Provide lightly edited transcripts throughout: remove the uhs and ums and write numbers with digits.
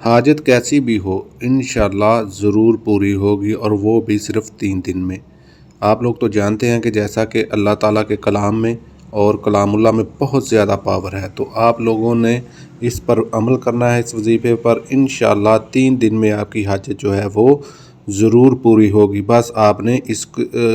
حاجت کیسی بھی ہو انشاءاللہ ضرور پوری ہوگی، اور وہ بھی صرف 3 دن میں۔ آپ لوگ تو جانتے ہیں کہ جیسا کہ اللہ تعالیٰ کے کلام میں اور کلام اللہ میں بہت زیادہ پاور ہے، تو آپ لوگوں نے اس پر عمل کرنا ہے، اس وظیفے پر۔ انشاءاللہ 3 دن میں آپ کی حاجت جو ہے وہ ضرور پوری ہوگی۔ بس آپ نے اس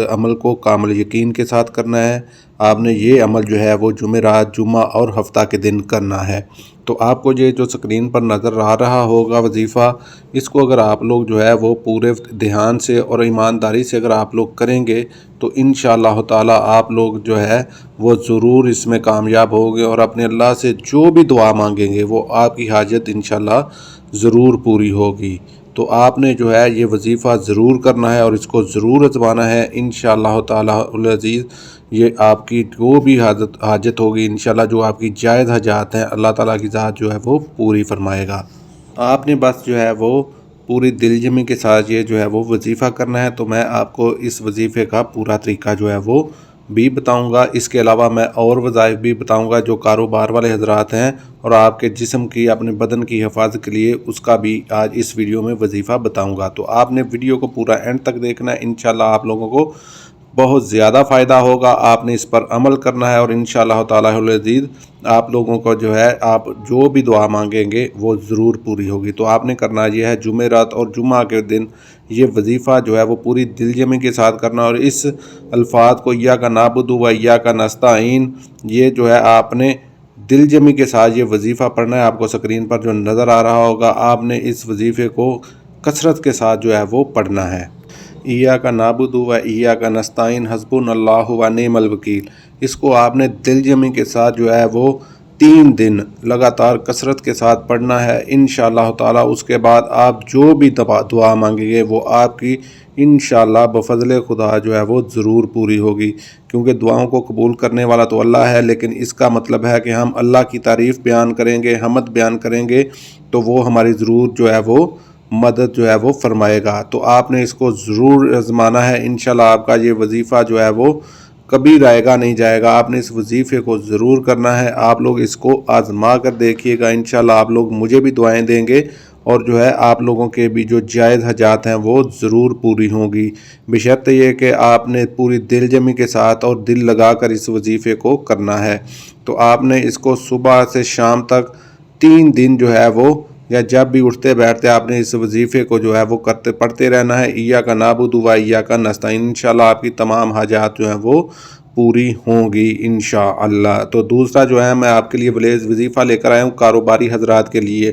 عمل کو کامل یقین کے ساتھ کرنا ہے۔ آپ نے یہ عمل جو ہے وہ جمعرات، جمعہ اور ہفتہ کے دن کرنا ہے۔ تو آپ کو یہ جو اسکرین پر نظر آ رہا ہوگا وظیفہ، اس کو اگر آپ لوگ جو ہے وہ پورے دھیان سے اور ایمانداری سے اگر آپ لوگ کریں گے تو انشاءاللہ تعالیٰ آپ لوگ جو ہے وہ ضرور اس میں کامیاب ہوگے، اور اپنے اللہ سے جو بھی دعا مانگیں گے وہ آپ کی حاجت انشاءاللہ ضرور پوری ہوگی۔ تو آپ نے جو ہے یہ وظیفہ ضرور کرنا ہے اور اس کو ضرور آزمانا ہے انشاءاللہ تعالیٰ العزیز۔ یہ آپ کی جو بھی حاجت ہوگی انشاءاللہ، جو آپ کی جائز حاجات ہیں، اللہ تعالیٰ کی ذات جو ہے وہ پوری فرمائے گا۔ آپ نے بس جو ہے وہ پوری دل جمی کے ساتھ یہ جو ہے وہ وظیفہ کرنا ہے۔ تو میں آپ کو اس وظیفے کا پورا طریقہ جو ہے وہ بھی بتاؤں گا۔ اس کے علاوہ میں اور وظائف بھی بتاؤں گا جو کاروبار والے حضرات ہیں، اور آپ کے جسم کی، اپنے بدن کی حفاظت کے لیے اس کا بھی آج اس ویڈیو میں وظیفہ بتاؤں گا۔ تو آپ نے ویڈیو کو پورا اینڈ تک دیکھنا ہے، انشاءاللہ آپ لوگوں کو بہت زیادہ فائدہ ہوگا۔ آپ نے اس پر عمل کرنا ہے، اور انشاءاللہ تعالیٰ العزیز آپ لوگوں کو جو ہے آپ جو بھی دعا مانگیں گے وہ ضرور پوری ہوگی۔ تو آپ نے کرنا یہ ہے جمعرات اور جمعہ کے دن یہ وظیفہ جو ہے وہ پوری دل جمی کے ساتھ کرنا، اور اس الفاظ کو ایاک نعبد و ایاک نستعین یہ جو ہے آپ نے دل جمی کے ساتھ یہ وظیفہ پڑھنا ہے۔ آپ کو اسکرین پر جو نظر آ رہا ہوگا، آپ نے اس وظیفے کو کثرت کے ساتھ جو ہے وہ پڑھنا ہے۔ ایاک نعبد و ایاک نستعین حسبنا اللہ و نعم الوکیل، اس کو آپ نے دل جمی کے ساتھ جو ہے وہ 3 دن لگاتار کثرت کے ساتھ پڑھنا ہے انشاءاللہ تعالیٰ۔ اس کے بعد آپ جو بھی دعا مانگیں گے وہ آپ کی انشاءاللہ بفضل خدا جو ہے وہ ضرور پوری ہوگی، کیونکہ دعاؤں کو قبول کرنے والا تو اللہ ہے، لیکن اس کا مطلب ہے کہ ہم اللہ کی تعریف بیان کریں گے، حمد بیان کریں گے، تو وہ ہماری ضرور جو ہے وہ مدد جو ہے وہ فرمائے گا۔ تو آپ نے اس کو ضرور آزمانا ہے انشاءاللہ۔ آپ کا یہ وظیفہ جو ہے وہ کبھی رائے گا نہیں جائے گا۔ آپ نے اس وظیفے کو ضرور کرنا ہے۔ آپ لوگ اس کو آزما کر دیکھیے گا، انشاءاللہ آپ لوگ مجھے بھی دعائیں دیں گے، اور جو ہے آپ لوگوں کے بھی جو جائز حاجات ہیں وہ ضرور پوری ہوں گی، بشرط یہ کہ آپ نے پوری دل جمی کے ساتھ اور دل لگا کر اس وظیفے کو کرنا ہے۔ تو آپ نے اس کو صبح سے شام تک 3 دن جو ہے وہ، یا جب بھی اٹھتے بیٹھتے آپ نے اس وظیفے کو جو ہے وہ پڑھتے رہنا ہے، ایاک نعبد و ایاک نستعین۔ انشاءاللہ آپ کی تمام حاجات جو ہیں وہ پوری ہوں گی انشاءاللہ۔ تو دوسرا جو ہے میں آپ کے لیے وظیفہ لے کر آیا ہوں کاروباری حضرات کے لیے،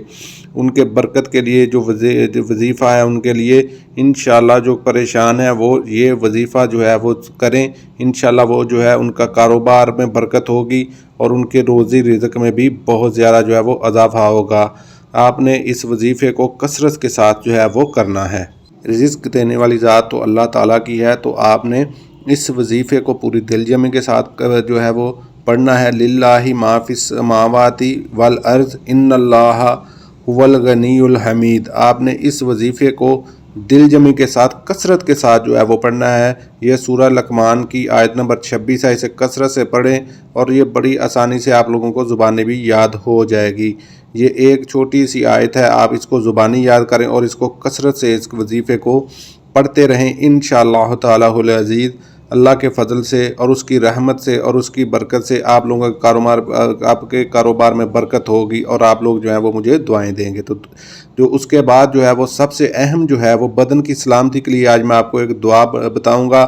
ان کے برکت کے لیے جو وظیفہ ہے ان کے لیے انشاءاللہ۔ جو پریشان ہیں وہ یہ وظیفہ جو ہے وہ کریں انشاءاللہ، وہ جو ہے ان کا کاروبار میں برکت ہوگی، اور ان کے روزی رزق میں بھی بہت زیادہ جو ہے وہ اضافہ ہوگا۔ آپ نے اس وظیفے کو کثرت کے ساتھ جو ہے وہ کرنا ہے۔ رزق دینے والی ذات تو اللہ تعالیٰ کی ہے، تو آپ نے اس وظیفے کو پوری دل جمی کے ساتھ جو ہے وہ پڑھنا ہے۔ للہ ما فی السماوات والارض ان اللہ هو الغنی الحمید۔ آپ نے اس وظیفے کو دل جمی کے ساتھ کثرت کے ساتھ جو ہے وہ پڑھنا ہے۔ یہ سورہ لقمان کی آیت نمبر 26 ہے، اسے کثرت سے پڑھیں، اور یہ بڑی آسانی سے آپ لوگوں کو زبانی بھی یاد ہو جائے گی۔ یہ ایک چھوٹی سی آیت ہے، آپ اس کو زبانی یاد کریں اور اس کو کثرت سے اس وظیفے کو پڑھتے رہیں انشاءاللہ تعالیٰ العزیز۔ اللہ کے فضل سے اور اس کی رحمت سے اور اس کی برکت سے آپ لوگوں کا آپ کے کاروبار میں برکت ہوگی، اور آپ لوگ جو ہیں وہ مجھے دعائیں دیں گے۔ تو جو اس کے بعد جو ہے وہ سب سے اہم جو ہے وہ بدن کی سلامتی کے لیے آج میں آپ کو ایک دعا بتاؤں گا۔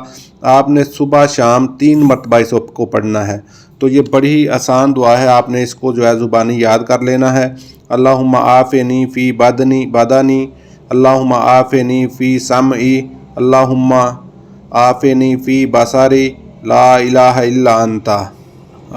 آپ نے صبح شام 3 مرتبہ اس کو پڑھنا ہے۔ تو یہ بڑی آسان دعا ہے، آپ نے اس کو جو ہے زبانی یاد کر لینا ہے۔ اللہم عافنی فی بدنی، اللہم عافنی فی سمعی، اللہم عافنی فی بصری، لا الہ الا انت۔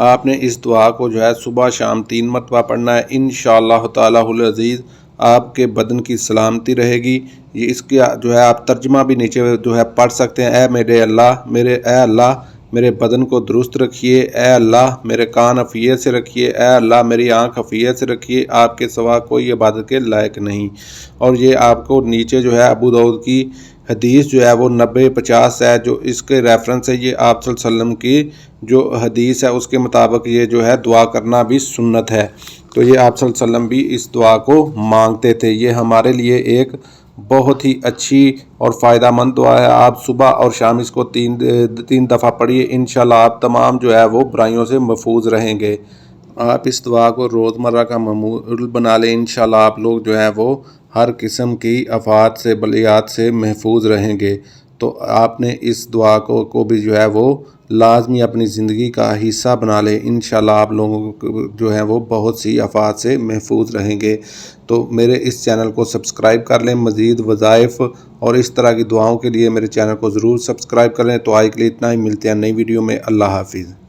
آپ نے اس دعا کو جو ہے صبح شام 3 مرتبہ پڑھنا ہے انشاءاللہ تعالیٰ العزیز۔ آپ کے بدن کی سلامتی رہے گی۔ یہ اس کا جو ہے آپ ترجمہ بھی نیچے جو ہے پڑھ سکتے ہیں۔ اے اللہ میرے بدن کو درست رکھیے، اے اللہ میرے کان عافیت سے رکھیے، اے اللہ میری آنکھ عافیت سے رکھیے، آپ کے سوا کوئی عبادت کے لائق نہیں۔ اور یہ آپ کو نیچے جو ہے ابو داؤد کی حدیث جو ہے وہ 90-50 ہے، جو اس کے ریفرنس ہے، یہ آپ صلی اللہ علیہ وسلم کی جو حدیث ہے اس کے مطابق یہ جو ہے دعا کرنا بھی سنت ہے۔ تو یہ آپ صلی اللہ علیہ وسلم بھی اس دعا کو مانگتے تھے۔ یہ ہمارے لیے ایک بہت ہی اچھی اور فائدہ مند دعا ہے۔ آپ صبح اور شام اس کو تین دفعہ پڑھیے، انشاءاللہ آپ تمام جو ہے وہ برائیوں سے محفوظ رہیں گے۔ آپ اس دعا کو روزمرہ کا معمول بنا لیں، انشاءاللہ آپ لوگ جو ہے وہ ہر قسم کی آفات سے بلیات سے محفوظ رہیں گے۔ تو آپ نے اس دعا کو بھی جو ہے وہ لازمی اپنی زندگی کا حصہ بنا لیں، انشاءاللہ آپ لوگوں کو جو ہے وہ بہت سی آفات سے محفوظ رہیں گے۔ تو میرے اس چینل کو سبسکرائب کر لیں، مزید وظائف اور اس طرح کی دعاؤں کے لیے میرے چینل کو ضرور سبسکرائب کر لیں۔ تو آج کے لیے اتنا ہی، ملتے ہیں نئی ویڈیو میں، اللہ حافظ۔